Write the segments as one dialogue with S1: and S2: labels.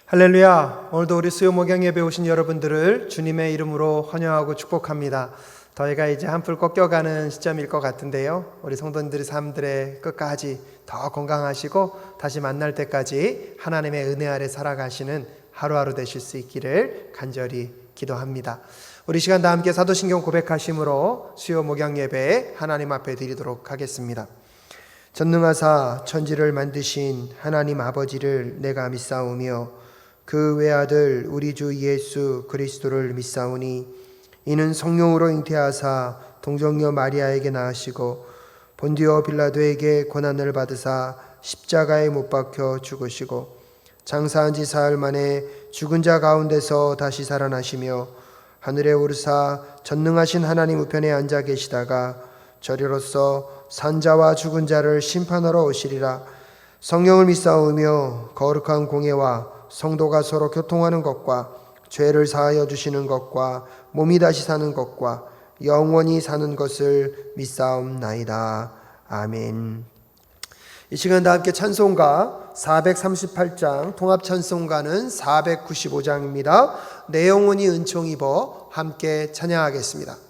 S1: 할렐루야. 오늘도 우리 수요 목양 예배 오신 여러분들을 주님의 이름으로 환영하고 축복합니다. 저희가 이제 한풀 꺾여가는 시점일 것 같은데요, 우리 성도님들의 삶들의 끝까지 더 건강하시고 다시 만날 때까지 하나님의 은혜 아래 살아가시는 하루하루 되실 수 있기를 간절히 기도합니다. 우리 시간 다 함께 사도신경 고백하심으로 수요 목양 예배 하나님 앞에 드리도록 하겠습니다. 전능하사 천지를 만드신 하나님 아버지를 내가 믿사오며 그 외아들 우리 주 예수 그리스도를 믿사오니 이는 성령으로 잉태하사 동정녀 마리아에게 낳으시고 본디오 빌라도에게 고난을 받으사 십자가에 못 박혀 죽으시고 장사한 지 사흘 만에 죽은 자 가운데서 다시 살아나시며 하늘에 오르사 전능하신 하나님 우편에 앉아 계시다가 저리로서 산자와 죽은 자를 심판하러 오시리라. 성령을 믿사오며 거룩한 공예와 성도가 서로 교통하는 것과 죄를 사하여 주시는 것과 몸이 다시 사는 것과 영원히 사는 것을 믿사옵나이다. 아멘. 이 시간 다 함께 찬송가 438장, 통합찬송가는 495장입니다. 내 영혼이 은총 입어 함께 찬양하겠습니다.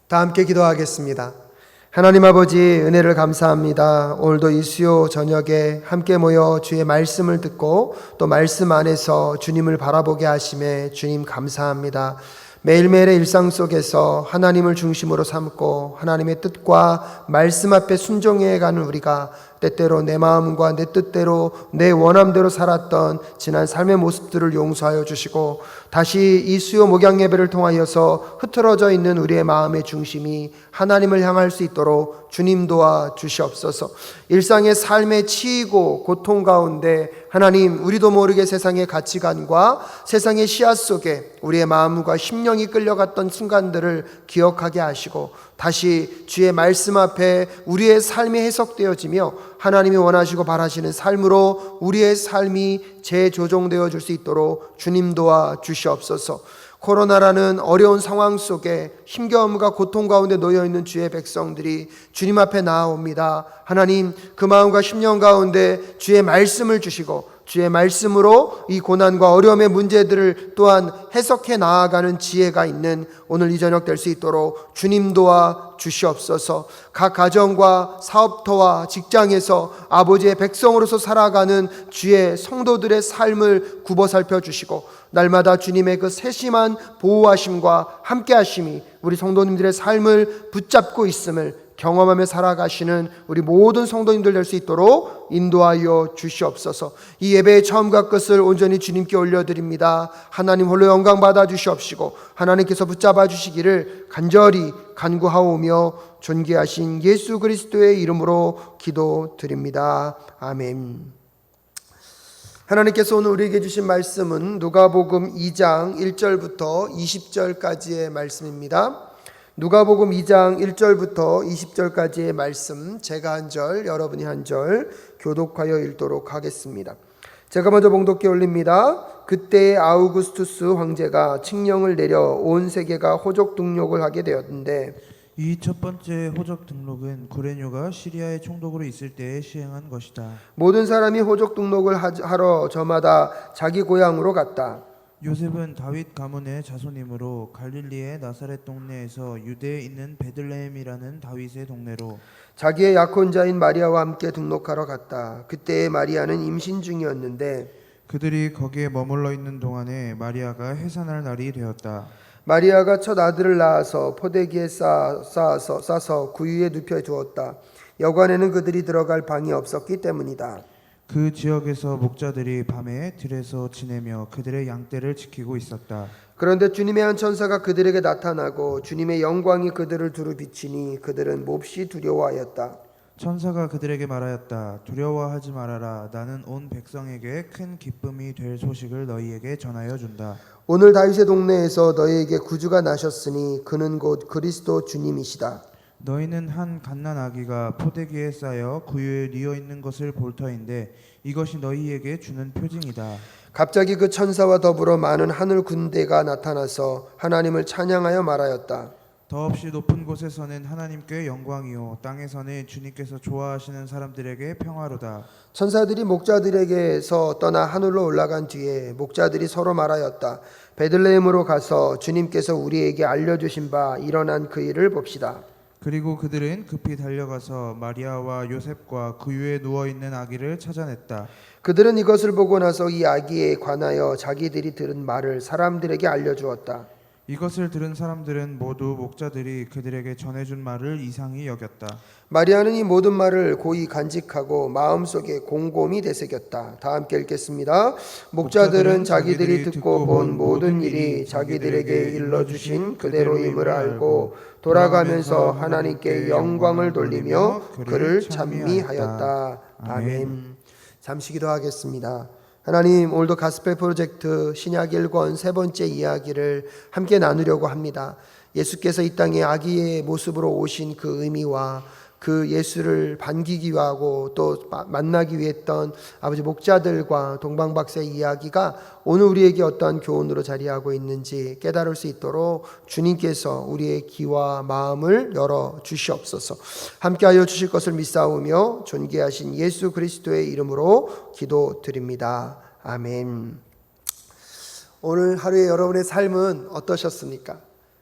S1: 다 함께 기도하겠습니다. 하나님 아버지, 은혜를 감사합니다. 오늘도 이 수요 저녁에 함께 모여 주의 말씀을 듣고 또 말씀 안에서 주님을 바라보게 하심에 주님 감사합니다. 매일매일의 일상 속에서 하나님을 중심으로 삼고 하나님의 뜻과 말씀 앞에 순종해가는 우리가 때때로 내 마음과 내 뜻대로 내 원함대로 살았던 지난 삶의 모습들을 용서하여 주시고 다시 이 수요 목양 예배를 통하여서 흐트러져 있는 우리의 마음의 중심이 하나님을 향할 수 있도록 주님 도와 주시옵소서. 일상의 삶에 치이고 고통 가운데 하나님, 우리도 모르게 세상의 가치관과 세상의 씨앗 속에 우리의 마음과 심령이 끌려갔던 순간들을 기억하게 하시고 다시 주의 말씀 앞에 우리의 삶이 해석되어지며 하나님이 원하시고 바라시는 삶으로 우리의 삶이 재조정되어 줄 수 있도록 주님 도와 주시옵소서. 코로나라는 어려운 상황 속에 힘겨움과 고통 가운데 놓여있는 주의 백성들이 주님 앞에 나아옵니다. 하나님, 그 마음과 심령 가운데 주의 말씀을 주시고 주의 말씀으로 이 고난과 어려움의 문제들을 또한 해석해 나아가는 지혜가 있는 오늘 이 저녁 될 수 있도록 주님 도와 주시옵소서. 각 가정과 사업터와 직장에서 아버지의 백성으로서 살아가는 주의 성도들의 삶을 굽어 살펴주시고 날마다 주님의 그 세심한 보호하심과 함께하심이 우리 성도님들의 삶을 붙잡고 있음을 경험하며 살아가시는 우리 모든 성도님들 될 수 있도록 인도하여 주시옵소서. 이 예배의 처음과 끝을 온전히 주님께 올려드립니다. 하나님 홀로 영광 받아 주시옵시고 하나님께서 붙잡아 주시기를 간절히 간구하오며 존귀하신 예수 그리스도의 이름으로 기도드립니다. 아멘. 하나님께서 오늘 우리에게 주신 말씀은 누가복음 2장 1절부터 20절까지의 말씀입니다. 누가복음 2장 1절부터 20절까지의 말씀, 제가 한 절, 여러분이 한 절 교독하여 읽도록 하겠습니다. 제가 먼저 봉독해 올립니다. 그때 아우구스투스 황제가 칙령을 내려 온 세계가 호적 등록을 하게 되었는데
S2: 이 첫 번째 호적 등록은 구레뇨가 시리아의 총독으로 있을 때에 시행한 것이다.
S1: 모든 사람이 호적 등록을 하러 저마다 자기 고향으로 갔다.
S2: 요셉은 다윗 가문의 자손이므로 갈릴리의 나사렛 동네에서 유대에 있는 베들레헴이라는 다윗의 동네로
S1: 자기의 약혼자인 마리아와 함께 등록하러 갔다. 그때 마리아는 임신 중이었는데
S2: 그들이 거기에 머물러 있는 동안에 마리아가 해산할 날이 되었다.
S1: 마리아가 첫 아들을 낳아서 포대기에 싸서 구유에 눕혀 두었다. 여관에는 그들이 들어갈 방이 없었기 때문이다.
S2: 그 지역에서 목자들이 밤에 들에서 지내며 그들의 양떼를 지키고 있었다.
S1: 그런데 주님의 한 천사가 그들에게 나타나고 주님의 영광이 그들을 두루 비치니 그들은 몹시 두려워하였다.
S2: 천사가 그들에게 말하였다. 두려워하지 말아라. 나는 온 백성에게 큰 기쁨이 될 소식을 너희에게 전하여 준다.
S1: 오늘 다윗의 동네에서 너희에게 구주가 나셨으니 그는 곧 그리스도 주님이시다.
S2: 너희는 한 갓난 아기가 포대기에 쌓여 구유에 뉘어 있는 것을 볼 터인데 이것이 너희에게 주는 표징이다.
S1: 갑자기 그 천사와 더불어 많은 하늘 군대가 나타나서 하나님을 찬양하여 말하였다.
S2: 더없이 높은 곳에서는 하나님께 영광이요 땅에서는 주님께서 좋아하시는 사람들에게 평화로다.
S1: 천사들이 목자들에게서 떠나 하늘로 올라간 뒤에 목자들이 서로 말하였다. 베들레헴으로 가서 주님께서 우리에게 알려주신 바 일어난 그 일을 봅시다.
S2: 그리고 그들은 급히 달려가서 마리아와 요셉과 구유에 누워있는 아기를 찾아냈다.
S1: 그들은 이것을 보고 나서 이 아기에 관하여 자기들이 들은 말을 사람들에게 알려주었다.
S2: 이것을 들은 사람들은 모두 목자들이 그들에게 전해준 말을 이상히 여겼다.
S1: 마리아는 이 모든 말을 고이 간직하고 마음속에 곰곰이 되새겼다. 다 함께 읽겠습니다. 목자들은 자기들이 듣고 본 모든 일이 자기들에게 일러주신 그대로임을 알고 돌아가면서 하나님께 영광을 돌리며 그를 찬미하였다. 아멘. 잠시 기도하겠습니다. 하나님, 오늘도 가스펠 프로젝트 신약 1권 세 번째 이야기를 함께 나누려고 합니다. 예수께서 이 땅에 아기의 모습으로 오신 그 의미와 그 예수를 반기기 위하고 또 만나기 위했던 아버지 목자들과 동방박사의 이야기가 오늘 우리에게 어떠한 교훈으로 자리하고 있는지 깨달을 수 있도록 주님께서 우리의 귀와 마음을 열어 주시옵소서. 함께하여 주실 것을 믿사오며 존귀하신 예수 그리스도의 이름으로 기도드립니다. 아멘. 오늘 하루의 여러분의 삶은 어떠셨습니까?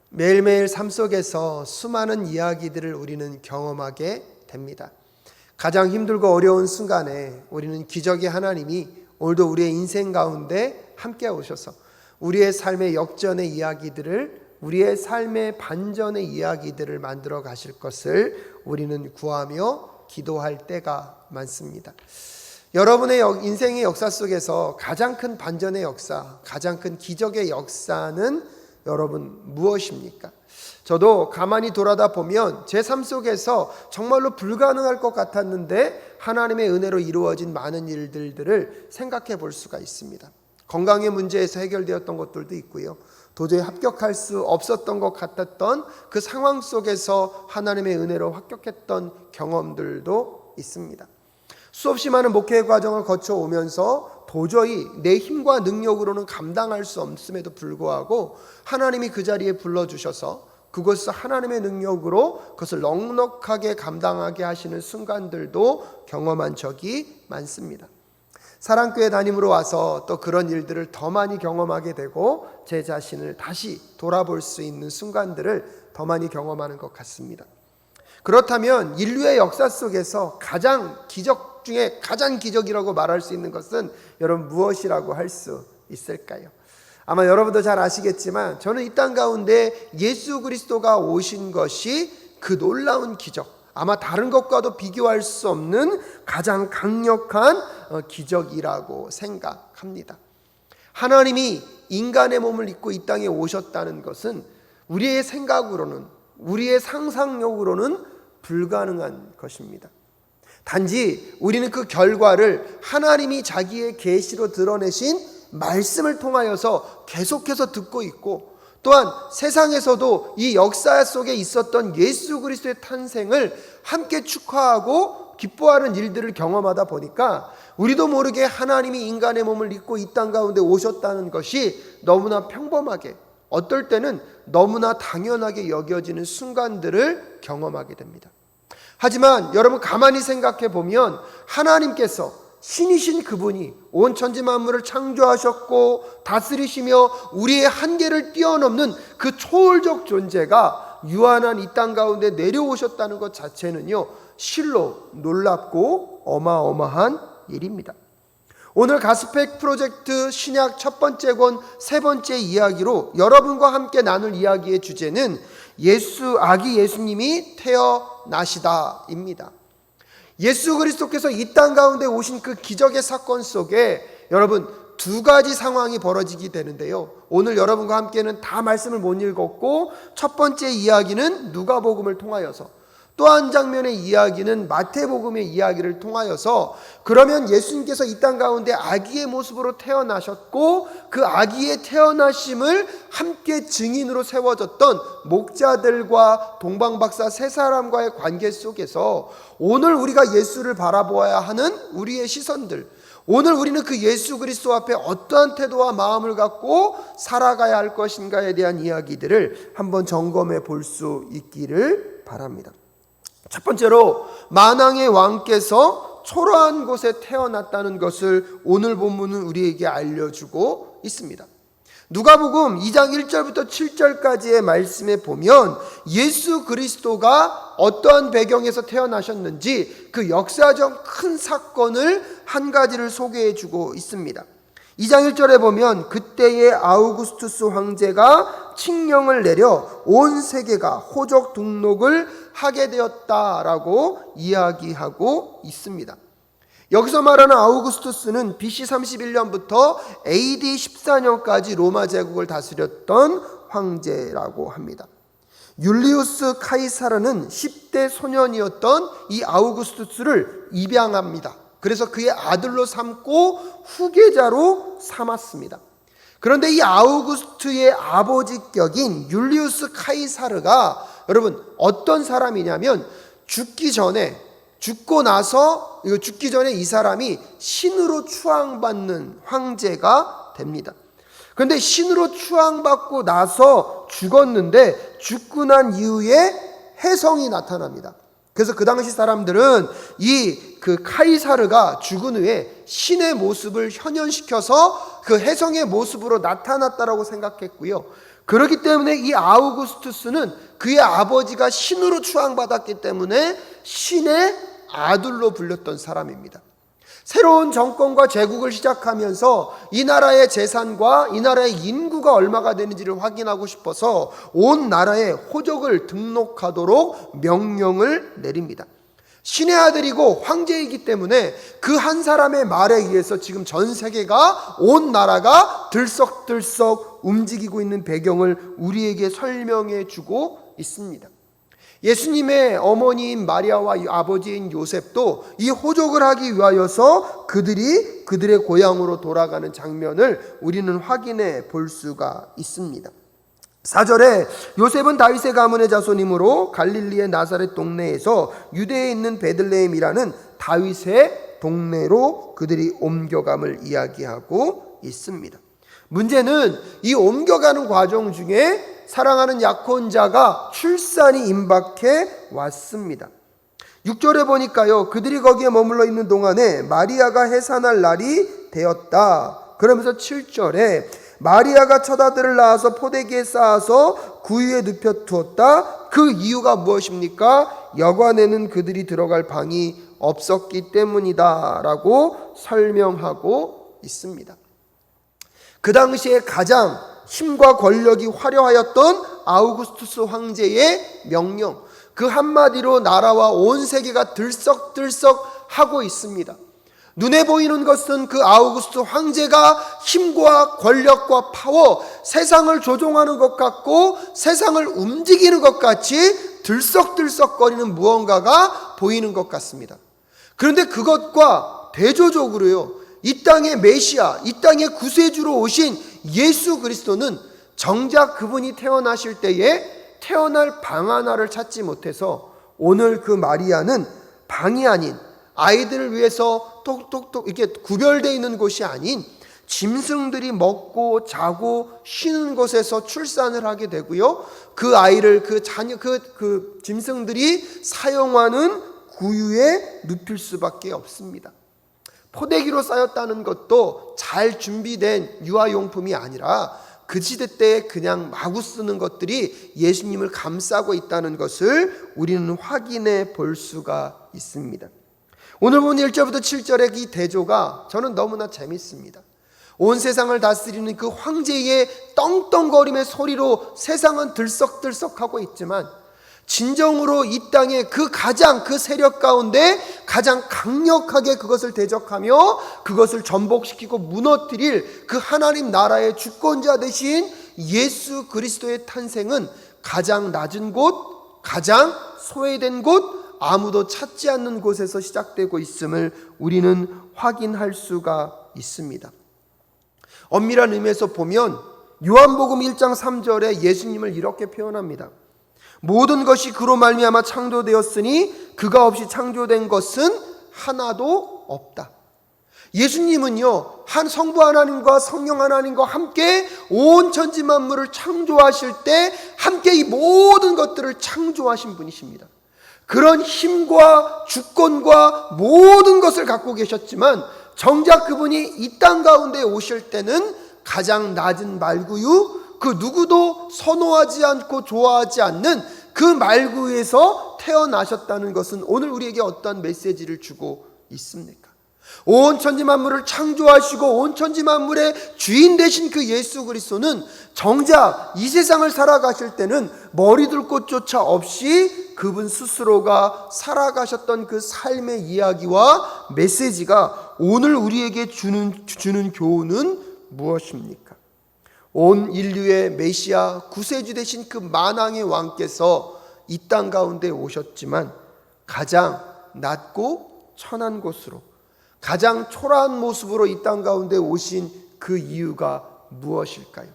S1: 매일매일 삶 속에서 수많은 이야기들을 우리는 경험하게 됩니다. 가장 힘들고 어려운 순간에 우리는 기적의 하나님이 오늘도 우리의 인생 가운데 함께 오셔서 우리의 삶의 역전의 이야기들을, 우리의 삶의 반전의 이야기들을 만들어 가실 것을 우리는 구하며 기도할 때가 많습니다. 여러분의 인생의 역사 속에서 가장 큰 반전의 역사, 가장 큰 기적의 역사는 여러분 무엇입니까? 저도 가만히 돌아다 보면 제 삶 속에서 정말로 불가능할 것 같았는데 하나님의 은혜로 이루어진 많은 일들을 생각해 볼 수가 있습니다. 건강의 문제에서 해결되었던 것들도 있고요. 도저히 합격할 수 없었던 것 같았던 그 상황 속에서 하나님의 은혜로 합격했던 경험들도 있습니다. 수없이 많은 목회 과정을 거쳐오면서 도저히 내 힘과 능력으로는 감당할 수 없음에도 불구하고 하나님이 그 자리에 불러주셔서 그것을 하나님의 능력으로 그것을 넉넉하게 감당하게 하시는 순간들도 경험한 적이 많습니다. 사랑교회 담임으로 와서 또 그런 일들을 더 많이 경험하게 되고 제 자신을 다시 돌아볼 수 있는 순간들을 더 많이 경험하는 것 같습니다. 그렇다면 인류의 역사 속에서 가장 기적 중에 가장 기적이라고 말할 수 있는 것은 여러분 무엇이라고 할 수 있을까요? 아마 여러분도 잘 아시겠지만 저는 이 땅 가운데 예수 그리스도가 오신 것이 그 놀라운 기적, 아마 다른 것과도 비교할 수 없는 가장 강력한 기적이라고 생각합니다. 하나님이 인간의 몸을 입고 이 땅에 오셨다는 것은 우리의 생각으로는, 우리의 상상력으로는 불가능한 것입니다. 단지 우리는 그 결과를 하나님이 자기의 계시로 드러내신 말씀을 통하여서 계속해서 듣고 있고, 또한 세상에서도 이 역사 속에 있었던 예수 그리스도의 탄생을 함께 축하하고 기뻐하는 일들을 경험하다 보니까 우리도 모르게 하나님이 인간의 몸을 입고 이 땅 가운데 오셨다는 것이 너무나 평범하게, 어떨 때는 너무나 당연하게 여겨지는 순간들을 경험하게 됩니다. 하지만 여러분 가만히 생각해 보면 하나님께서 신이신 그분이 온 천지 만물을 창조하셨고 다스리시며 우리의 한계를 뛰어넘는 그 초월적 존재가 유한한 이 땅 가운데 내려오셨다는 것 자체는요, 실로 놀랍고 어마어마한 일입니다. 오늘 가스펙 프로젝트 신약 첫 번째 권 세 번째 이야기로 여러분과 함께 나눌 이야기의 주제는 아기 예수님이 태어나시다입니다. 예수 그리스도께서 이 땅 가운데 오신 그 기적의 사건 속에 여러분 두 가지 상황이 벌어지게 되는데요, 오늘 여러분과 함께는 다 말씀을 못 읽었고 첫 번째 이야기는 누가복음을 통하여서, 또 한 장면의 이야기는 마태복음의 이야기를 통하여서, 그러면 예수님께서 이 땅 가운데 아기의 모습으로 태어나셨고 그 아기의 태어나심을 함께 증인으로 세워졌던 목자들과 동방박사 세 사람과의 관계 속에서 오늘 우리가 예수를 바라보아야 하는 우리의 시선들, 오늘 우리는 그 예수 그리스도 앞에 어떠한 태도와 마음을 갖고 살아가야 할 것인가에 대한 이야기들을 한번 점검해 볼 수 있기를 바랍니다. 첫 번째로 만왕의 왕께서 초라한 곳에 태어났다는 것을 오늘 본문은 우리에게 알려주고 있습니다. 누가복음 2장 1절부터 7절까지의 말씀에 보면 예수 그리스도가 어떠한 배경에서 태어나셨는지 그 역사적 큰 사건을 한 가지를 소개해 주고 있습니다. 2장 1절에 보면 그때의 아우구스투스 황제가 칙령을 내려 온 세계가 호적 등록을 하게 되었다라고 이야기하고 있습니다. 여기서 말하는 아우구스투스는 BC 31년부터 AD 14년까지 로마 제국을 다스렸던 황제라고 합니다. 율리우스 카이사르는 10대 소년이었던 이 아우구스투스를 입양합니다. 그래서 그의 아들로 삼고 후계자로 삼았습니다. 그런데 이 아우구스트의 아버지격인 율리우스 카이사르가 여러분 어떤 사람이냐면 죽기 전에 이 사람이 신으로 추앙받는 황제가 됩니다. 그런데 신으로 추앙받고 나서 죽었는데 죽고 난 이후에 혜성이 나타납니다. 그래서 그 당시 사람들은 그 카이사르가 죽은 후에 신의 모습을 현현시켜서 그 혜성의 모습으로 나타났다라고 생각했고요. 그렇기 때문에 이 아우구스투스는 그의 아버지가 신으로 추앙받았기 때문에 신의 아들로 불렸던 사람입니다. 새로운 정권과 제국을 시작하면서 이 나라의 재산과 이 나라의 인구가 얼마가 되는지를 확인하고 싶어서 온 나라에 호적을 등록하도록 명령을 내립니다. 신의 아들이고 황제이기 때문에 그 한 사람의 말에 의해서 지금 전 세계가, 온 나라가 들썩들썩 움직이고 있는 배경을 우리에게 설명해 주고 있습니다. 예수님의 어머니인 마리아와 아버지인 요셉도 이 호적을 하기 위하여서 그들의 고향으로 돌아가는 장면을 우리는 확인해 볼 수가 있습니다. 4절에 요셉은 다윗의 가문의 자손이므로 갈릴리의 나사렛 동네에서 유대에 있는 베들레헴이라는 다윗의 동네로 그들이 옮겨감을 이야기하고 있습니다. 문제는 이 옮겨가는 과정 중에 사랑하는 약혼자가 출산이 임박해 왔습니다. 6절에 보니까요, 그들이 거기에 머물러 있는 동안에 마리아가 해산할 날이 되었다. 그러면서 7절에 마리아가 첫 아들을 낳아서 포대기에 쌓아서 구유에 눕혀 두었다. 그 이유가 무엇입니까? 여관에는 그들이 들어갈 방이 없었기 때문이다 라고 설명하고 있습니다. 그 당시에 가장 힘과 권력이 화려하였던 아우구스투스 황제의 명령, 그 한마디로 나라와 온 세계가 들썩들썩 하고 있습니다. 눈에 보이는 것은 그 아우구스투스 황제가 힘과 권력과 파워, 세상을 조종하는 것 같고 세상을 움직이는 것 같이 들썩들썩거리는 무언가가 보이는 것 같습니다. 그런데 그것과 대조적으로요, 이 땅의 메시아, 이 땅의 구세주로 오신 예수 그리스도는 정작 그분이 태어나실 때에 태어날 방 하나를 찾지 못해서 오늘 그 마리아는 방이 아닌, 아이들을 위해서 똑똑똑 이렇게 구별되어 있는 곳이 아닌 짐승들이 먹고 자고 쉬는 곳에서 출산을 하게 되고요, 그 아이를 그 자녀 그 짐승들이 사용하는 구유에 눕힐 수밖에 없습니다. 포대기로 쌓였다는 것도 잘 준비된 유아용품이 아니라 그 시대 때 그냥 마구 쓰는 것들이 예수님을 감싸고 있다는 것을 우리는 확인해 볼 수가 있습니다. 오늘 본 1절부터 7절의 이 대조가 저는 너무나 재밌습니다. 온 세상을 다스리는 그 황제의 떵떵거림의 소리로 세상은 들썩들썩하고 있지만 진정으로 이 땅의 그 가장 그 세력 가운데 가장 강력하게 그것을 대적하며 그것을 전복시키고 무너뜨릴 그 하나님 나라의 주권자 되신 예수 그리스도의 탄생은 가장 낮은 곳, 가장 소외된 곳, 아무도 찾지 않는 곳에서 시작되고 있음을 우리는 확인할 수가 있습니다. 엄밀한 의미에서 보면 요한복음 1장 3절에 예수님을 이렇게 표현합니다. 모든 것이 그로 말미암아 창조되었으니 그가 없이 창조된 것은 하나도 없다. 예수님은요, 한 성부 하나님과 성령 하나님과 함께 온 천지 만물을 창조하실 때 함께 이 모든 것들을 창조하신 분이십니다. 그런 힘과 주권과 모든 것을 갖고 계셨지만 정작 그분이 이 땅 가운데 오실 때는 가장 낮은 말구유, 그 누구도 선호하지 않고 좋아하지 않는 그 말구에서 태어나셨다는 것은 오늘 우리에게 어떤 메시지를 주고 있습니까? 온 천지 만물을 창조하시고 온 천지 만물의 주인 되신 그 예수 그리스도는 정작 이 세상을 살아가실 때는 머리둘 곳조차 없이 그분 스스로가 살아가셨던 그 삶의 이야기와 메시지가 오늘 우리에게 주는 교훈은 무엇입니까? 온 인류의 메시아 구세주 되신 그 만왕의 왕께서 이 땅 가운데 오셨지만 가장 낮고 천한 곳으로 가장 초라한 모습으로 이 땅 가운데 오신 그 이유가 무엇일까요?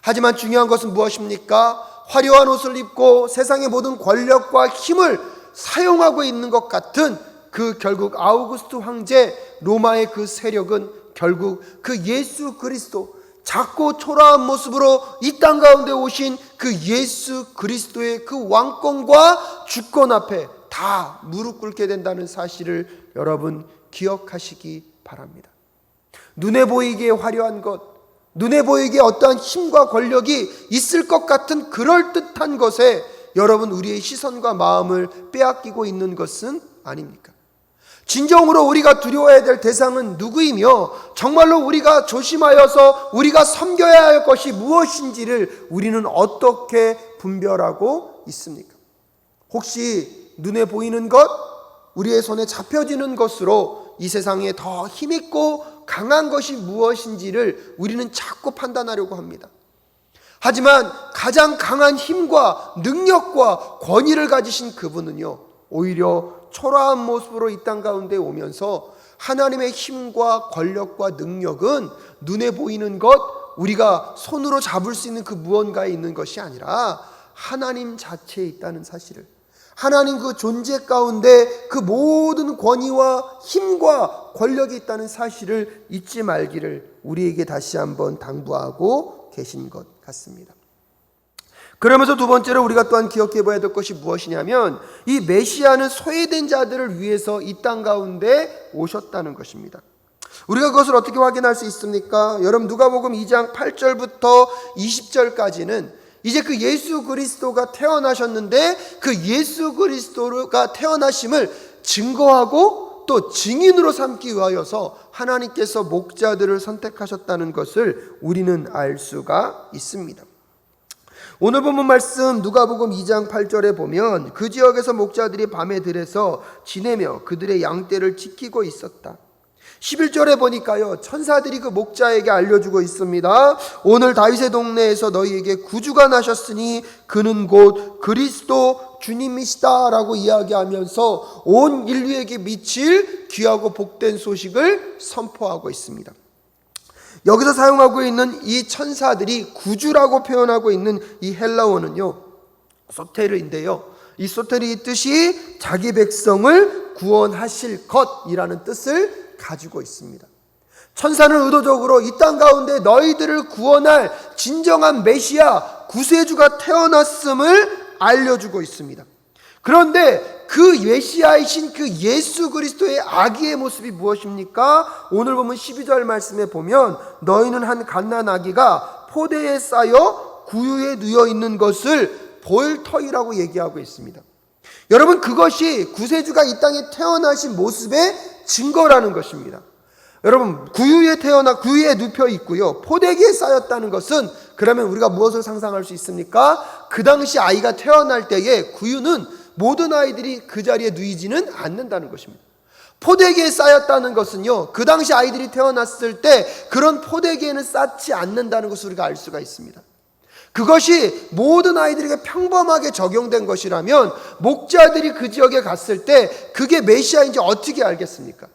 S1: 하지만 중요한 것은 무엇입니까? 화려한 옷을 입고 세상의 모든 권력과 힘을 사용하고 있는 것 같은 그 결국 아우구스트 황제 로마의 그 세력은 결국 그 예수 그리스도, 작고 초라한 모습으로 이 땅 가운데 오신 그 예수 그리스도의 그 왕권과 주권 앞에 다 무릎 꿇게 된다는 사실을 여러분 기억하시기 바랍니다. 눈에 보이기에 화려한 것, 눈에 보이기에 어떠한 힘과 권력이 있을 것 같은 그럴듯한 것에 여러분 우리의 시선과 마음을 빼앗기고 있는 것은 아닙니까? 진정으로 우리가 두려워해야 될 대상은 누구이며 정말로 우리가 조심하여서 우리가 섬겨야 할 것이 무엇인지를 우리는 어떻게 분별하고 있습니까? 혹시 눈에 보이는 것, 우리의 손에 잡혀지는 것으로 이 세상에 더 힘있고 강한 것이 무엇인지를 우리는 자꾸 판단하려고 합니다. 하지만 가장 강한 힘과 능력과 권위를 가지신 그분은요, 오히려 초라한 모습으로 이 땅 가운데 오면서 하나님의 힘과 권력과 능력은 눈에 보이는 것, 우리가 손으로 잡을 수 있는 그 무언가에 있는 것이 아니라 하나님 자체에 있다는 사실을, 하나님 그 존재 가운데 그 모든 권위와 힘과 권력이 있다는 사실을 잊지 말기를 우리에게 다시 한번 당부하고 계신 것 같습니다. 그러면서 두 번째로 우리가 또한 기억해 봐야 될 것이 무엇이냐면 이 메시아는 소외된 자들을 위해서 이 땅 가운데 오셨다는 것입니다. 우리가 그것을 어떻게 확인할 수 있습니까? 여러분 누가복음 2장 8절부터 20절까지는 이제 그 예수 그리스도가 태어나셨는데 그 예수 그리스도가 태어나심을 증거하고 또 증인으로 삼기 위하여서 하나님께서 목자들을 선택하셨다는 것을 우리는 알 수가 있습니다. 오늘 본문 말씀 누가복음 2장 8절에 보면 그 지역에서 목자들이 밤에 들에서 지내며 그들의 양떼를 지키고 있었다. 11절에 보니까요 천사들이 그 목자에게 알려주고 있습니다. 오늘 다윗의 동네에서 너희에게 구주가 나셨으니 그는 곧 그리스도 주님이시다 라고 이야기하면서 온 인류에게 미칠 귀하고 복된 소식을 선포하고 있습니다. 여기서 사용하고 있는 이 천사들이 구주라고 표현하고 있는 이 헬라어는요 소테르인데요, 이 소테르의 뜻이 자기 백성을 구원하실 것이라는 뜻을 가지고 있습니다. 천사는 의도적으로 이 땅 가운데 너희들을 구원할 진정한 메시아 구세주가 태어났음을 알려주고 있습니다. 그런데 그 메시아이신 그 예수 그리스도의 아기의 모습이 무엇입니까? 오늘 보면 12절 말씀에 보면 너희는 한 갓난 아기가 포대에 쌓여 구유에 누워 있는 것을 볼 터이라고 얘기하고 있습니다. 여러분 그것이 구세주가 이 땅에 태어나신 모습의 증거라는 것입니다. 여러분 구유에 눕혀 있고요 포대기에 쌓였다는 것은 그러면 우리가 무엇을 상상할 수 있습니까? 그 당시 아이가 태어날 때에 구유는 모든 아이들이 그 자리에 누이지는 않는다는 것입니다. 포대기에 쌓였다는 것은요 그 당시 아이들이 태어났을 때 그런 포대기에는 쌓지 않는다는 것을 우리가 알 수가 있습니다. 그것이 모든 아이들에게 평범하게 적용된 것이라면 목자들이 그 지역에 갔을 때 그게 메시아인지 어떻게 알겠습니까?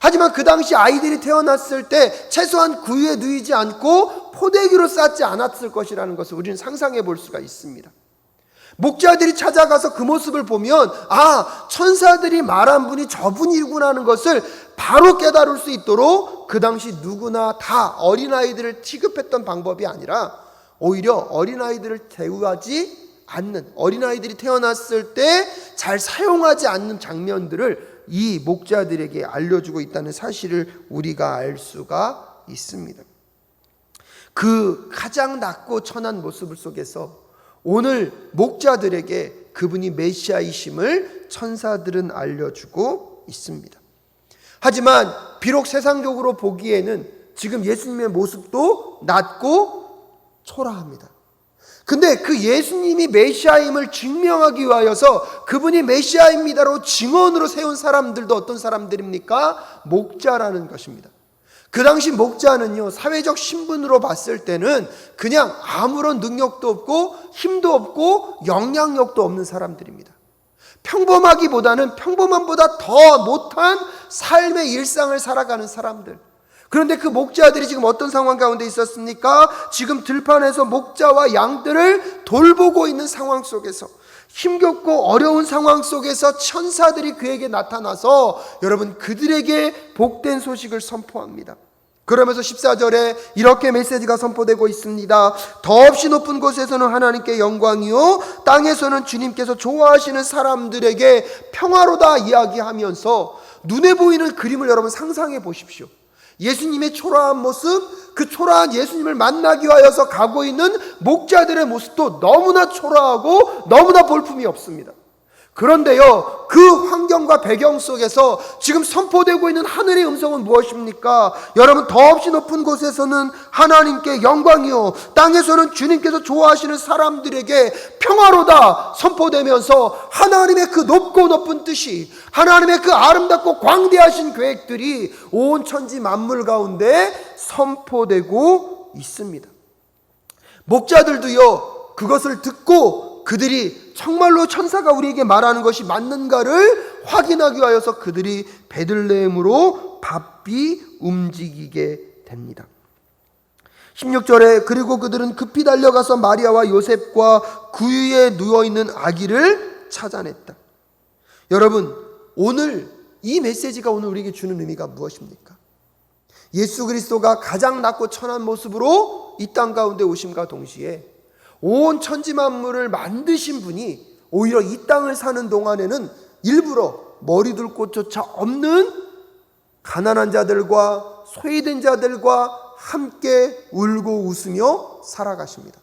S1: 하지만 그 당시 아이들이 태어났을 때 최소한 구유에 누이지 않고 포대기로 쌓지 않았을 것이라는 것을 우리는 상상해 볼 수가 있습니다. 목자들이 찾아가서 그 모습을 보면 천사들이 말한 분이 저분이구나 하는 것을 바로 깨달을 수 있도록 그 당시 누구나 다 어린아이들을 취급했던 방법이 아니라 오히려 어린아이들을 대우하지 않는, 어린아이들이 태어났을 때 잘 사용하지 않는 장면들을 이 목자들에게 알려주고 있다는 사실을 우리가 알 수가 있습니다. 그 가장 낮고 천한 모습 속에서 오늘 목자들에게 그분이 메시아이심을 천사들은 알려주고 있습니다. 하지만 비록 세상적으로 보기에는 지금 예수님의 모습도 낮고 초라합니다. 근데 그 예수님이 메시아임을 증명하기 위하여서 그분이 메시아입니다로 증언으로 세운 사람들도 어떤 사람들입니까? 목자라는 것입니다. 그 당시 목자는요 사회적 신분으로 봤을 때는 그냥 아무런 능력도 없고 힘도 없고 영향력도 없는 사람들입니다. 평범하기보다는 평범함보다 더 못한 삶의 일상을 살아가는 사람들. 그런데 그 목자들이 지금 어떤 상황 가운데 있었습니까? 지금 들판에서 목자와 양들을 돌보고 있는 상황 속에서, 힘겹고 어려운 상황 속에서 천사들이 그에게 나타나서 여러분 그들에게 복된 소식을 선포합니다. 그러면서 14절에 이렇게 메시지가 선포되고 있습니다. 더없이 높은 곳에서는 하나님께 영광이요 땅에서는 주님께서 좋아하시는 사람들에게 평화로다 이야기하면서 눈에 보이는 그림을 여러분 상상해 보십시오. 예수님의 초라한 모습, 그 초라한 예수님을 만나기 위하여서 가고 있는 목자들의 모습도 너무나 초라하고 너무나 볼품이 없습니다. 그런데요 그 환경과 배경 속에서 지금 선포되고 있는 하늘의 음성은 무엇입니까? 여러분 더없이 높은 곳에서는 하나님께 영광이요 땅에서는 주님께서 좋아하시는 사람들에게 평화로다 선포되면서 하나님의 그 높고 높은 뜻이, 하나님의 그 아름답고 광대하신 계획들이 온 천지 만물 가운데 선포되고 있습니다. 목자들도요 그것을 듣고 그들이 정말로 천사가 우리에게 말하는 것이 맞는가를 확인하기 위하여서 그들이 베들레헴으로 바삐 움직이게 됩니다. 16절에 그리고 그들은 급히 달려가서 마리아와 요셉과 구유에 누워있는 아기를 찾아냈다. 여러분, 오늘 이 메시지가 오늘 우리에게 주는 의미가 무엇입니까? 예수 그리스도가 가장 낮고 천한 모습으로 이 땅 가운데 오심과 동시에 온 천지 만물을 만드신 분이 오히려 이 땅을 사는 동안에는 일부러 머리둘 곳조차 없는 가난한 자들과 소외된 자들과 함께 울고 웃으며 살아가십니다.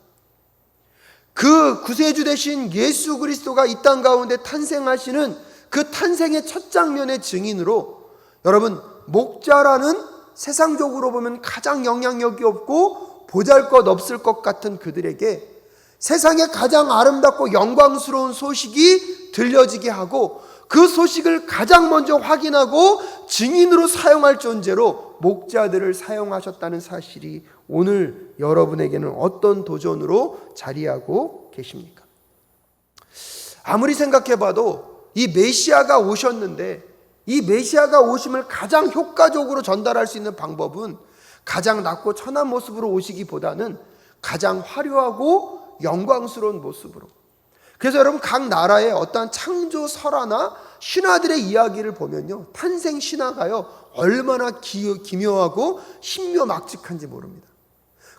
S1: 그 구세주 되신 예수 그리스도가 이 땅 가운데 탄생하시는 그 탄생의 첫 장면의 증인으로 여러분, 목자라는 세상적으로 보면 가장 영향력이 없고 보잘것없을 것 같은 그들에게 세상에 가장 아름답고 영광스러운 소식이 들려지게 하고 그 소식을 가장 먼저 확인하고 증인으로 사용할 존재로 목자들을 사용하셨다는 사실이 오늘 여러분에게는 어떤 도전으로 자리하고 계십니까? 아무리 생각해봐도 이 메시아가 오셨는데 이 메시아가 오심을 가장 효과적으로 전달할 수 있는 방법은 가장 낮고 천한 모습으로 오시기보다는 가장 화려하고 영광스러운 모습으로. 그래서 여러분, 각 나라의 어떠한 창조 설화나 신화들의 이야기를 보면요, 탄생 신화가요 얼마나 기묘하고 신묘막측한지 모릅니다.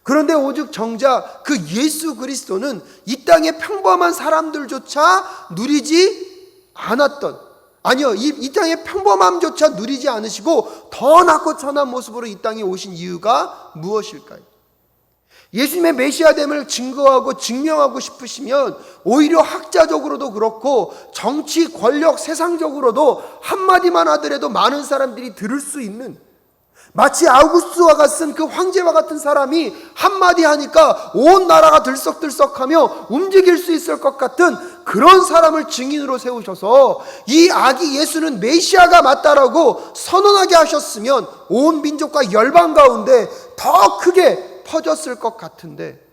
S1: 그런데 오직 정작 그 예수 그리스도는 이 땅의 평범한 사람들조차 누리지 않았던, 아니요, 이 땅의 평범함조차 누리지 않으시고 더 낮고 천한 모습으로 이 땅에 오신 이유가 무엇일까요? 예수님의 메시아됨을 증거하고 증명하고 싶으시면 오히려 학자적으로도 그렇고 정치, 권력, 세상적으로도 한마디만 하더라도 많은 사람들이 들을 수 있는, 마치 아우구스투스가 쓴 그 황제와 같은 사람이 한마디 하니까 온 나라가 들썩들썩하며 움직일 수 있을 것 같은 그런 사람을 증인으로 세우셔서 이 아기 예수는 메시아가 맞다라고 선언하게 하셨으면 온 민족과 열방 가운데 더 크게 퍼졌을 것 같은데,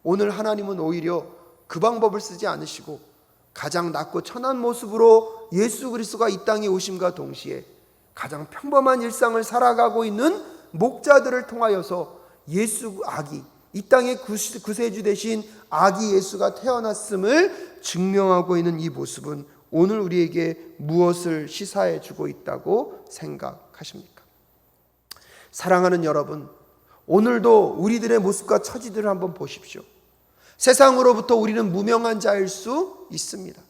S1: 오늘 하나님은 오히려 그 방법을 쓰지 않으시고 가장 낮고 천한 모습으로 예수 그리스도가 이 땅에 오심과 동시에 가장 평범한 일상을 살아가고 있는 목자들을 통하여서 예수 아기, 이 땅의 구세주 되신 아기 예수가 태어났음을 증명하고 있는 이 모습은 오늘 우리에게 무엇을 시사해 주고 있다고 생각하십니까? 사랑하는 여러분, 오늘도 우리들의 모습과 처지들을 한번 보십시오. 세상으로부터 우리는 무명한 자일 수 있습니다.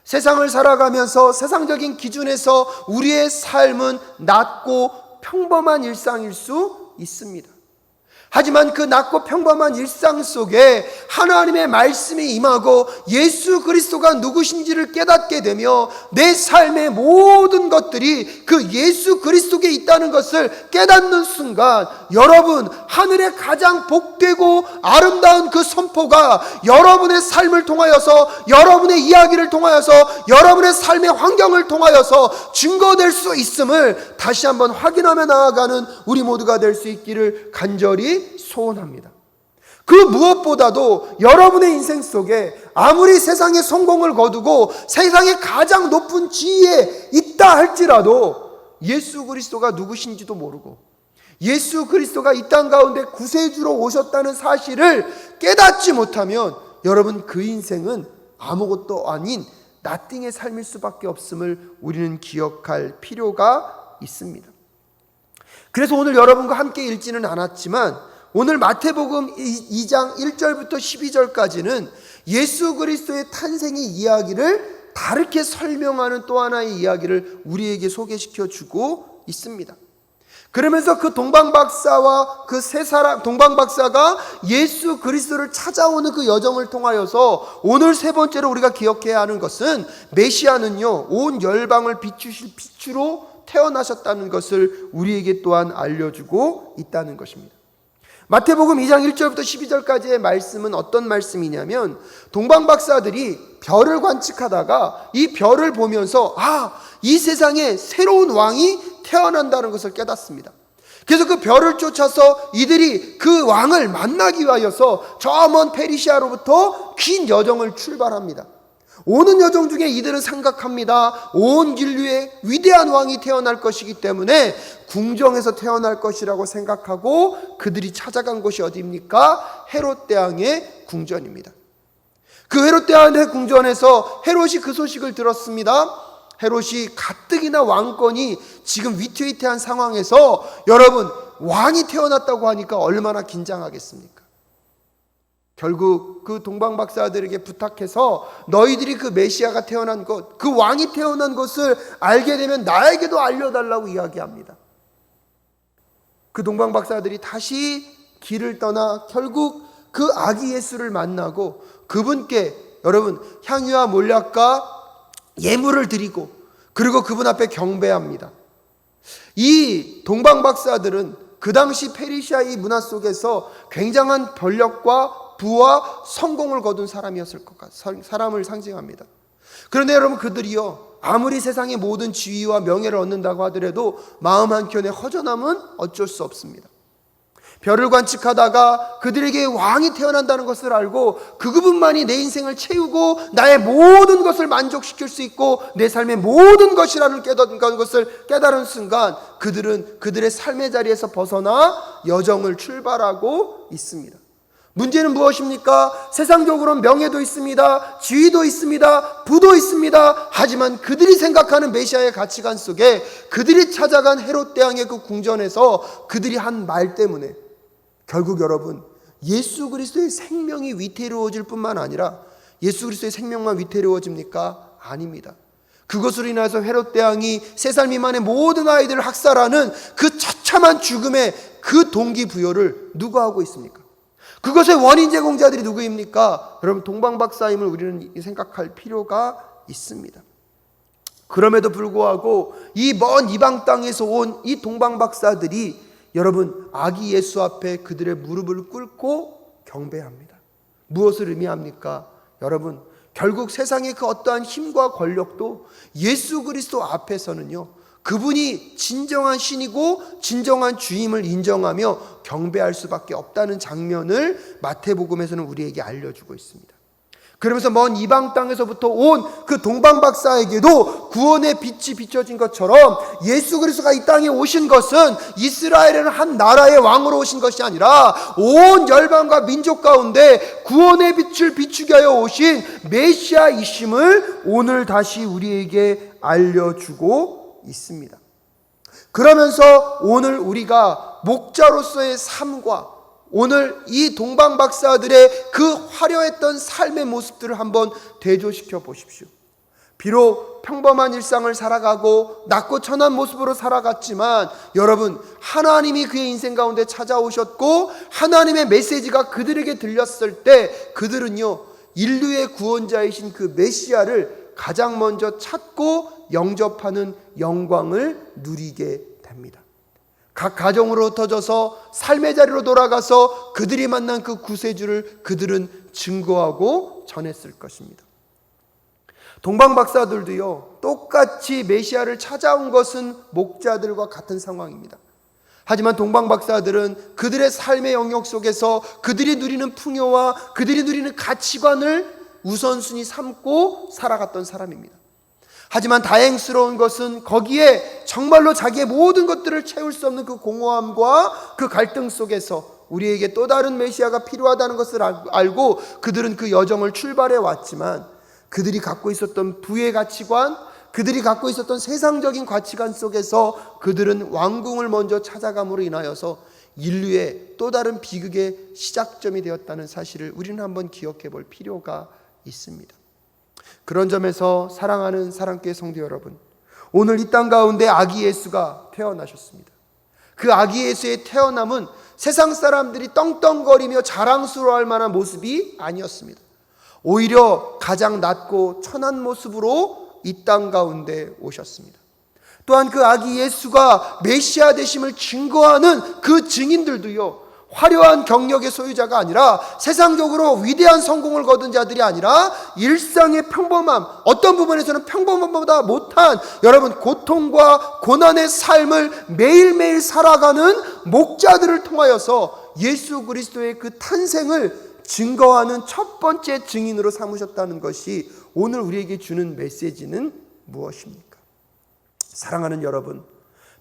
S1: 세상을 살아가면서 세상적인 기준에서 우리의 삶은 낮고 평범한 일상일 수 있습니다. 하지만 그 낮고 평범한 일상 속에 하나님의 말씀이 임하고 예수 그리스도가 누구신지를 깨닫게 되며 내 삶의 모든 것들이 그 예수 그리스도에 있다는 것을 깨닫는 순간, 여러분, 하늘의 가장 복되고 아름다운 그 선포가 여러분의 삶을 통하여서, 여러분의 이야기를 통하여서, 여러분의 삶의 환경을 통하여서 증거될 수 있음을 다시 한번 확인하며 나아가는 우리 모두가 될 수 있기를 간절히 소원합니다. 그 무엇보다도 여러분의 인생 속에 아무리 세상의 성공을 거두고 세상의 가장 높은 지위에 있다 할지라도 예수 그리스도가 누구신지도 모르고 예수 그리스도가 이 땅 가운데 구세주로 오셨다는 사실을 깨닫지 못하면 여러분, 그 인생은 아무것도 아닌 나띵의 삶일 수밖에 없음을 우리는 기억할 필요가 있습니다. 그래서 오늘 여러분과 함께 읽지는 않았지만 오늘 마태복음 2장 1절부터 12절까지는 예수 그리스도의 탄생의 이야기를 다르게 설명하는 또 하나의 이야기를 우리에게 소개시켜 주고 있습니다. 그러면서 그 동방박사와 그 세 사람, 동방박사가 예수 그리스도를 찾아오는 그 여정을 통하여서 오늘 세 번째로 우리가 기억해야 하는 것은 메시아는요, 온 열방을 비추실 빛으로 태어나셨다는 것을 우리에게 또한 알려주고 있다는 것입니다. 마태복음 2장 1절부터 12절까지의 말씀은 어떤 말씀이냐면, 동방박사들이 별을 관측하다가 이 별을 보면서 이 세상에 새로운 왕이 태어난다는 것을 깨닫습니다. 그래서 그 별을 쫓아서 이들이 그 왕을 만나기 위하여서 저 먼 페르시아로부터 긴 여정을 출발합니다. 오는 여정 중에 이들은 생각합니다. 온 인류의 위대한 왕이 태어날 것이기 때문에 궁정에서 태어날 것이라고 생각하고 그들이 찾아간 곳이 어디입니까? 헤롯 대왕의 궁전입니다. 그 헤롯 대왕의 궁전에서 헤롯이 그 소식을 들었습니다. 헤롯이 가뜩이나 왕권이 지금 위태위태한 상황에서 여러분 왕이 태어났다고 하니까 얼마나 긴장하겠습니까? 결국 그 동방박사들에게 부탁해서 너희들이 그 메시아가 태어난 것, 그 왕이 태어난 것을 알게 되면 나에게도 알려달라고 이야기합니다. 그 동방박사들이 다시 길을 떠나 결국 그 아기 예수를 만나고 그분께 여러분 향유와 몰약과 예물을 드리고 그리고 그분 앞에 경배합니다. 이 동방박사들은 그 당시 페르시아의 문화 속에서 굉장한 권력과 부와 성공을 거둔 사람이었을 것 같아요. 사람을 상징합니다. 그런데 여러분 그들이요 아무리 세상의 모든 지위와 명예를 얻는다고 하더라도 마음 한켠에 허전함은 어쩔 수 없습니다. 별을 관측하다가 그들에게 왕이 태어난다는 것을 알고 그분만이 내 인생을 채우고 나의 모든 것을 만족시킬 수 있고 내 삶의 모든 것이라는 것을 깨달은 순간 그들은 그들의 삶의 자리에서 벗어나 여정을 출발하고 있습니다. 문제는 무엇입니까? 세상적으로는 명예도 있습니다. 지위도 있습니다. 부도 있습니다. 하지만 그들이 생각하는 메시아의 가치관 속에 그들이 찾아간 헤롯 대왕의 그 궁전에서 그들이 한 말 때문에 결국 여러분 예수 그리스도의 생명이 위태로워질 뿐만 아니라 예수 그리스도의 생명만 위태로워집니까? 아닙니다. 그것으로 인해서 헤롯 대왕이 3살 미만의 모든 아이들을 학살하는 그 처참한 죽음의 그 동기부여를 누가 하고 있습니까? 그것의 원인 제공자들이 누구입니까? 여러분 동방박사임을 우리는 생각할 필요가 있습니다. 그럼에도 불구하고 이 먼 이방 땅에서 온 이 동방박사들이 여러분 아기 예수 앞에 그들의 무릎을 꿇고 경배합니다. 무엇을 의미합니까? 여러분 결국 세상의 그 어떠한 힘과 권력도 예수 그리스도 앞에서는요 그분이 진정한 신이고 진정한 주임을 인정하며 경배할 수밖에 없다는 장면을 마태복음에서는 우리에게 알려주고 있습니다. 그러면서 먼 이방 땅에서부터 온 그 동방박사에게도 구원의 빛이 비춰진 것처럼 예수 그리스도가 이 땅에 오신 것은 이스라엘에는 한 나라의 왕으로 오신 것이 아니라 온 열방과 민족 가운데 구원의 빛을 비추게 하여 오신 메시아이심을 오늘 다시 우리에게 알려주고 있습니다. 그러면서 오늘 우리가 목자로서의 삶과 오늘 이 동방박사들의 그 화려했던 삶의 모습들을 한번 대조시켜 보십시오. 비록 평범한 일상을 살아가고 낮고 천한 모습으로 살아갔지만 여러분 하나님이 그의 인생 가운데 찾아오셨고 하나님의 메시지가 그들에게 들렸을 때 그들은요 인류의 구원자이신 그 메시아를 가장 먼저 찾고 영접하는 영광을 누리게 됩니다. 각 가정으로 흩어져서 삶의 자리로 돌아가서 그들이 만난 그 구세주를 그들은 증거하고 전했을 것입니다. 동방박사들도요 똑같이 메시아를 찾아온 것은 목자들과 같은 상황입니다. 하지만 동방박사들은 그들의 삶의 영역 속에서 그들이 누리는 풍요와 그들이 누리는 가치관을 우선순위 삼고 살아갔던 사람입니다. 하지만 다행스러운 것은 거기에 정말로 자기의 모든 것들을 채울 수 없는 그 공허함과 그 갈등 속에서 우리에게 또 다른 메시아가 필요하다는 것을 알고 그들은 그 여정을 출발해 왔지만 그들이 갖고 있었던 부의 가치관, 그들이 갖고 있었던 세상적인 가치관 속에서 그들은 왕궁을 먼저 찾아감으로 인하여서 인류의 또 다른 비극의 시작점이 되었다는 사실을 우리는 한번 기억해 볼 필요가 있습니다. 그런 점에서 사랑하는 사랑교회 성도 여러분, 오늘 이 땅 가운데 아기 예수가 태어나셨습니다. 그 아기 예수의 태어남은 세상 사람들이 떵떵거리며 자랑스러워할 만한 모습이 아니었습니다. 오히려 가장 낮고 천한 모습으로 이 땅 가운데 오셨습니다. 또한 그 아기 예수가 메시아 되심을 증거하는 그 증인들도요 화려한 경력의 소유자가 아니라 세상적으로 위대한 성공을 거둔 자들이 아니라 일상의 평범함, 어떤 부분에서는 평범함보다 못한 여러분 고통과 고난의 삶을 매일매일 살아가는 목자들을 통하여서 예수 그리스도의 그 탄생을 증거하는 첫 번째 증인으로 삼으셨다는 것이 오늘 우리에게 주는 메시지는 무엇입니까? 사랑하는 여러분,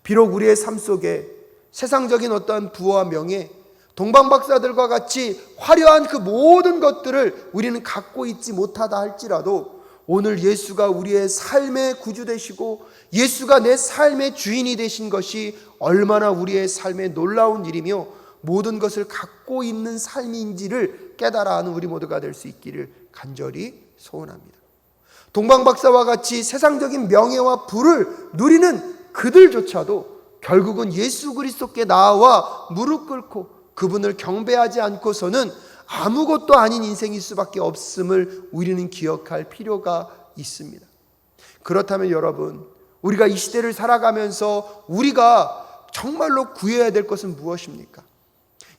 S1: 비록 우리의 삶 속에 세상적인 어떠한 부와 명예, 동방박사들과 같이 화려한 그 모든 것들을 우리는 갖고 있지 못하다 할지라도 오늘 예수가 우리의 삶의 구주 되시고 예수가 내 삶의 주인이 되신 것이 얼마나 우리의 삶에 놀라운 일이며 모든 것을 갖고 있는 삶인지를 깨달아 하는 우리 모두가 될 수 있기를 간절히 소원합니다. 동방박사와 같이 세상적인 명예와 부를 누리는 그들조차도 결국은 예수 그리스도께 나아와 무릎 꿇고 그분을 경배하지 않고서는 아무것도 아닌 인생일 수밖에 없음을 우리는 기억할 필요가 있습니다. 그렇다면 여러분, 우리가 이 시대를 살아가면서 우리가 정말로 구해야 될 것은 무엇입니까?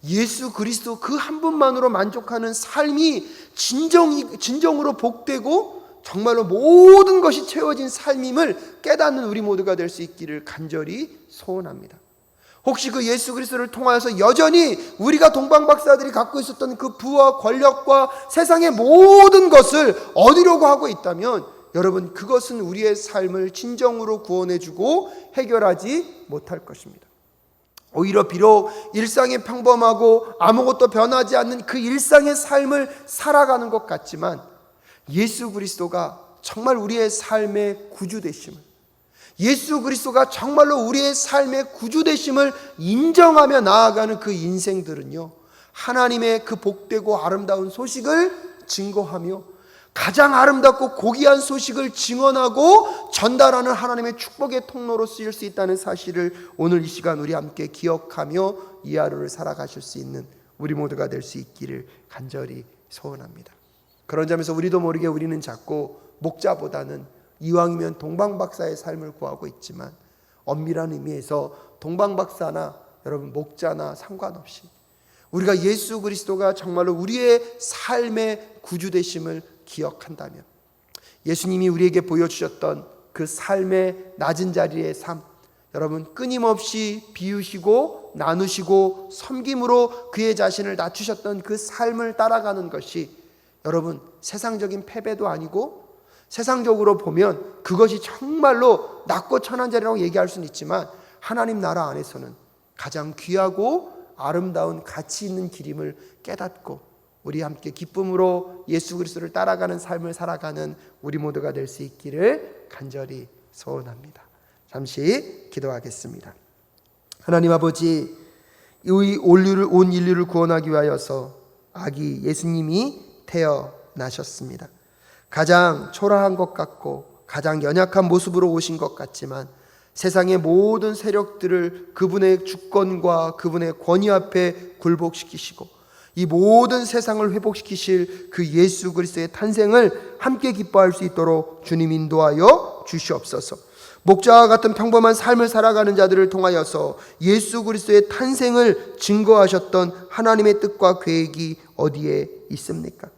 S1: 예수 그리스도 그 한 분만으로 만족하는 삶이 진정으로 복되고 정말로 모든 것이 채워진 삶임을 깨닫는 우리 모두가 될 수 있기를 간절히 소원합니다. 혹시 그 예수 그리스도를 통하여서 여전히 우리가 동방박사들이 갖고 있었던 그 부와 권력과 세상의 모든 것을 얻으려고 하고 있다면 여러분, 그것은 우리의 삶을 진정으로 구원해주고 해결하지 못할 것입니다. 오히려 비록 일상이 평범하고 아무것도 변하지 않는 그 일상의 삶을 살아가는 것 같지만 예수 그리스도가 정말 우리의 삶의 구주 되심을, 예수 그리스도가 정말로 우리의 삶의 구주 되심을 인정하며 나아가는 그 인생들은요, 하나님의 그 복되고 아름다운 소식을 증거하며 가장 아름답고 고귀한 소식을 증언하고 전달하는 하나님의 축복의 통로로 쓰일 수 있다는 사실을 오늘 이 시간 우리 함께 기억하며 이 하루를 살아가실 수 있는 우리 모두가 될 수 있기를 간절히 소원합니다. 그런 점에서 우리도 모르게 우리는 자꾸 목자보다는 이왕이면 동방박사의 삶을 구하고 있지만 엄밀한 의미에서 동방박사나 여러분 목자나 상관없이 우리가 예수 그리스도가 정말로 우리의 삶의 구주 되심을 기억한다면 예수님이 우리에게 보여주셨던 그 삶의 낮은 자리의 삶, 여러분 끊임없이 비우시고 나누시고 섬김으로 그의 자신을 낮추셨던 그 삶을 따라가는 것이 여러분 세상적인 패배도 아니고 세상적으로 보면 그것이 정말로 낮고 천한 자리라고 얘기할 수는 있지만 하나님 나라 안에서는 가장 귀하고 아름다운 가치 있는 길임을 깨닫고 우리 함께 기쁨으로 예수 그리스도를 따라가는 삶을 살아가는 우리 모두가 될 수 있기를 간절히 소원합니다. 잠시 기도하겠습니다. 하나님 아버지, 온 인류를 구원하기 위하여서 아기 예수님이 태어나셨습니다. 가장 초라한 것 같고 가장 연약한 모습으로 오신 것 같지만 세상의 모든 세력들을 그분의 주권과 그분의 권위 앞에 굴복시키시고 이 모든 세상을 회복시키실 그 예수 그리스도의 탄생을 함께 기뻐할 수 있도록 주님 인도하여 주시옵소서. 목자와 같은 평범한 삶을 살아가는 자들을 통하여서 예수 그리스도의 탄생을 증거하셨던 하나님의 뜻과 계획이 어디에 있습니까?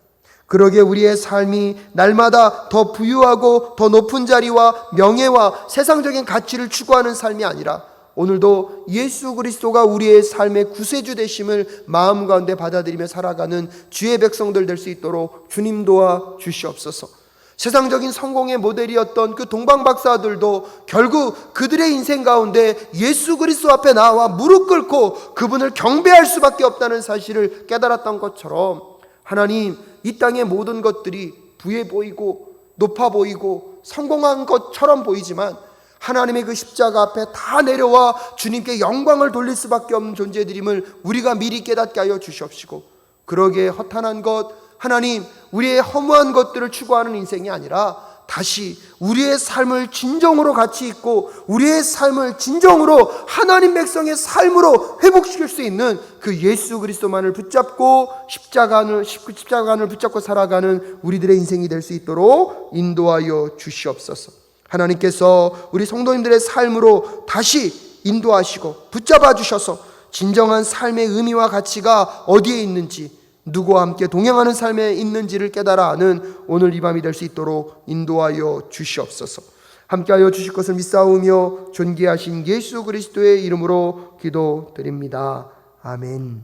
S1: 그러기에 우리의 삶이 날마다 더 부유하고 더 높은 자리와 명예와 세상적인 가치를 추구하는 삶이 아니라 오늘도 예수 그리스도가 우리의 삶의 구세주 되심을 마음 가운데 받아들이며 살아가는 주의 백성들 될 수 있도록 주님 도와 주시옵소서. 세상적인 성공의 모델이었던 그 동방박사들도 결국 그들의 인생 가운데 예수 그리스도 앞에 나와 무릎 꿇고 그분을 경배할 수밖에 없다는 사실을 깨달았던 것처럼 하나님, 이 땅의 모든 것들이 부해 보이고 높아 보이고 성공한 것처럼 보이지만 하나님의 그 십자가 앞에 다 내려와 주님께 영광을 돌릴 수밖에 없는 존재들임을 우리가 미리 깨닫게 하여 주시옵시고, 그러기에 허탄한 것, 하나님, 우리의 허무한 것들을 추구하는 인생이 아니라 다시 우리의 삶을 진정으로 가치 있고 우리의 삶을 진정으로 하나님 백성의 삶으로 회복시킬 수 있는 그 예수 그리스도만을 붙잡고 십자가를 붙잡고 살아가는 우리들의 인생이 될 수 있도록 인도하여 주시옵소서. 하나님께서 우리 성도님들의 삶으로 다시 인도하시고 붙잡아 주셔서 진정한 삶의 의미와 가치가 어디에 있는지, 누구와 함께 동행하는 삶에 있는지를 깨달아 아는 오늘 이 밤이 될 수 있도록 인도하여 주시옵소서. 함께하여 주실 것을 믿사오며 존귀하신 예수 그리스도의 이름으로 기도드립니다. 아멘.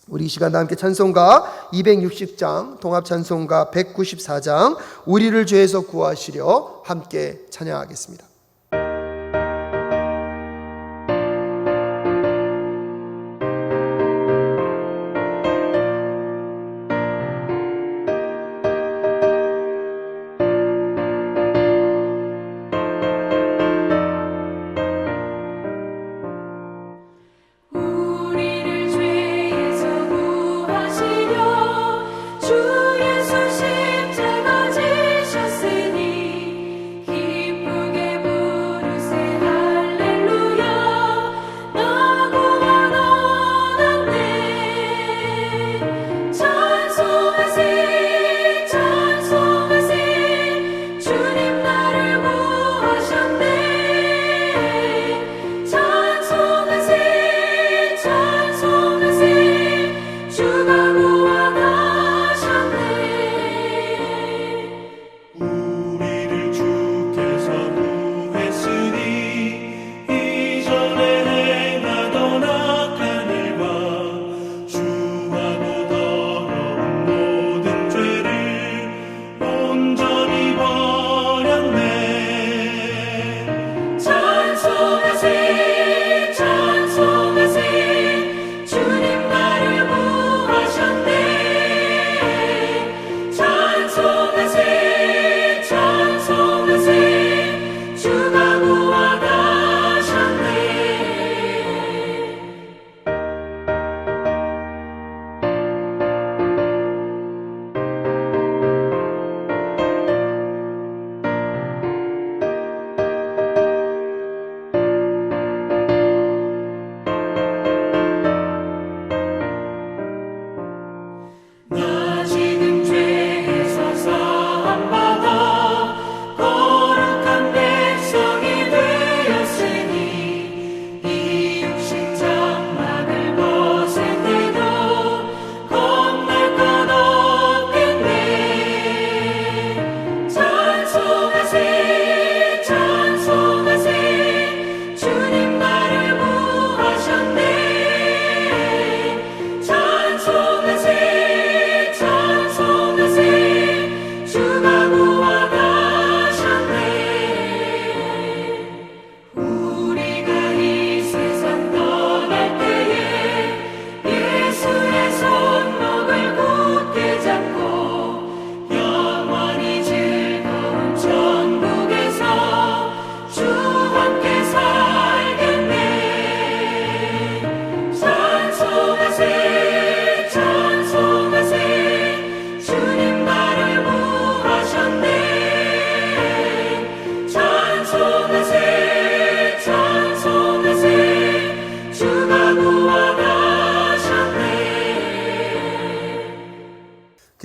S1: 우리 이 시간 다 함께 찬송가 260장, 통합 찬송가 194장, 우리를 죄에서 구하시려 함께 찬양하겠습니다.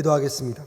S1: 기도하겠습니다.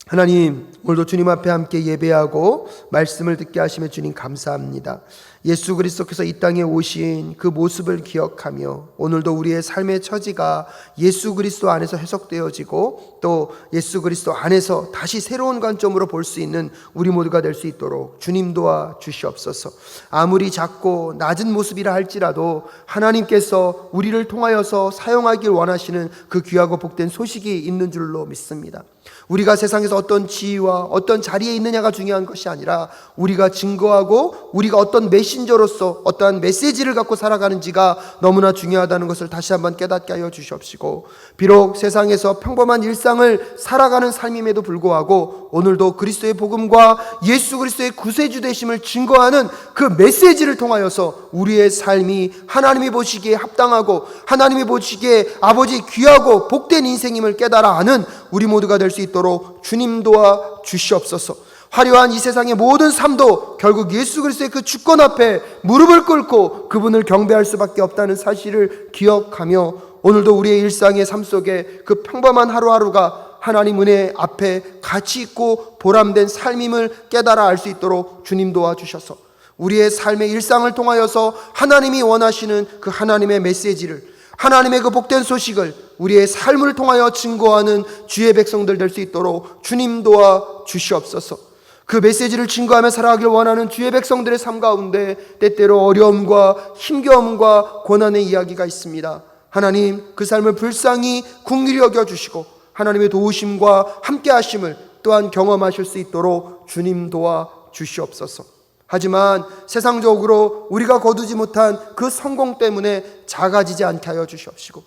S1: 하나님, 오늘도 주님 앞에 함께 예배하고 말씀을 듣게 하시며 주님 감사합니다. 예수 그리스도께서 이 땅에 오신 그 모습을 기억하며 오늘도 우리의 삶의 처지가 예수 그리스도 안에서 해석되어지고 또 예수 그리스도 안에서 다시 새로운 관점으로 볼 수 있는 우리 모두가 될 수 있도록 주님 도와 주시옵소서. 아무리 작고 낮은 모습이라 할지라도 하나님께서 우리를 통하여서 사용하길 원하시는 그 귀하고 복된 소식이 있는 줄로 믿습니다. 우리가 세상에서 어떤 지위와 어떤 자리에 있느냐가 중요한 것이 아니라 우리가 증거하고 우리가 어떤 메신저로서 어떠한 메시지를 갖고 살아가는지가 너무나 중요하다는 것을 다시 한번 깨닫게 하여 주시옵시고, 비록 세상에서 평범한 일상을 살아가는 삶임에도 불구하고 오늘도 그리스도의 복음과 예수 그리스도의 구세주 되심을 증거하는 그 메시지를 통하여서 우리의 삶이 하나님이 보시기에 합당하고 하나님이 보시기에 아버지 귀하고 복된 인생임을 깨달아 아는 우리 모두가 될 수 있도록 주님 도와 주시옵소서. 화려한 이 세상의 모든 삶도 결국 예수 그리스도의 그 주권 앞에 무릎을 꿇고 그분을 경배할 수밖에 없다는 사실을 기억하며 오늘도 우리의 일상의 삶 속에 그 평범한 하루하루가 하나님 은혜 앞에 가치 있고 보람된 삶임을 깨달아 알 수 있도록 주님 도와주셔서 우리의 삶의 일상을 통하여서 하나님이 원하시는 그 하나님의 메시지를, 하나님의 그 복된 소식을 우리의 삶을 통하여 증거하는 주의 백성들 될 수 있도록 주님 도와 주시옵소서. 그 메시지를 증거하며 살아가길 원하는 주의 백성들의 삶 가운데 때때로 어려움과 힘겨움과 고난의 이야기가 있습니다. 하나님, 그 삶을 불쌍히 긍휼히 여겨주시고 하나님의 도우심과 함께 하심을 또한 경험하실 수 있도록 주님 도와 주시옵소서. 하지만 세상적으로 우리가 거두지 못한 그 성공 때문에 작아지지 않게 하여 주시옵시고,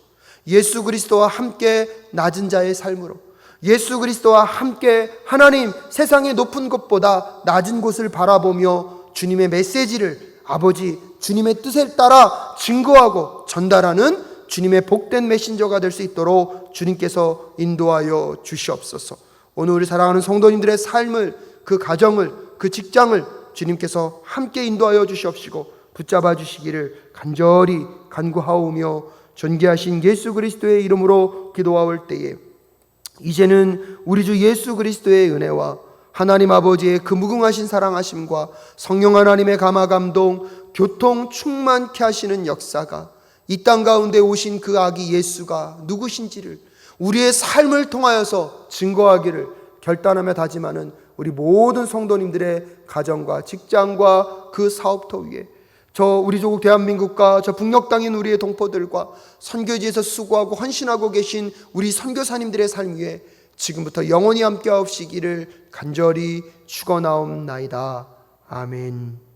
S1: 예수 그리스도와 함께 낮은 자의 삶으로, 예수 그리스도와 함께 하나님 세상의 높은 곳보다 낮은 곳을 바라보며 주님의 메시지를 아버지 주님의 뜻에 따라 증거하고 전달하는 주님의 복된 메신저가 될 수 있도록 주님께서 인도하여 주시옵소서. 오늘 우리 사랑하는 성도님들의 삶을, 그 가정을, 그 직장을 주님께서 함께 인도하여 주시옵시고 붙잡아 주시기를 간절히 간구하오며 존귀하신 예수 그리스도의 이름으로 기도하올 때에 이제는 우리 주 예수 그리스도의 은혜와 하나님 아버지의 그 무궁하신 사랑하심과 성령 하나님의 감화 감동 교통 충만케 하시는 역사가 이 땅 가운데 오신 그 아기 예수가 누구신지를 우리의 삶을 통하여서 증거하기를 결단하며 다짐하는 우리 모든 성도님들의 가정과 직장과 그 사업터 위에 우리 조국 대한민국과 북녘 땅인 우리의 동포들과 선교지에서 수고하고 헌신하고 계신 우리 선교사님들의 삶 위에 지금부터 영원히 함께 하옵시기를 간절히 축원하옵나이다. 아멘.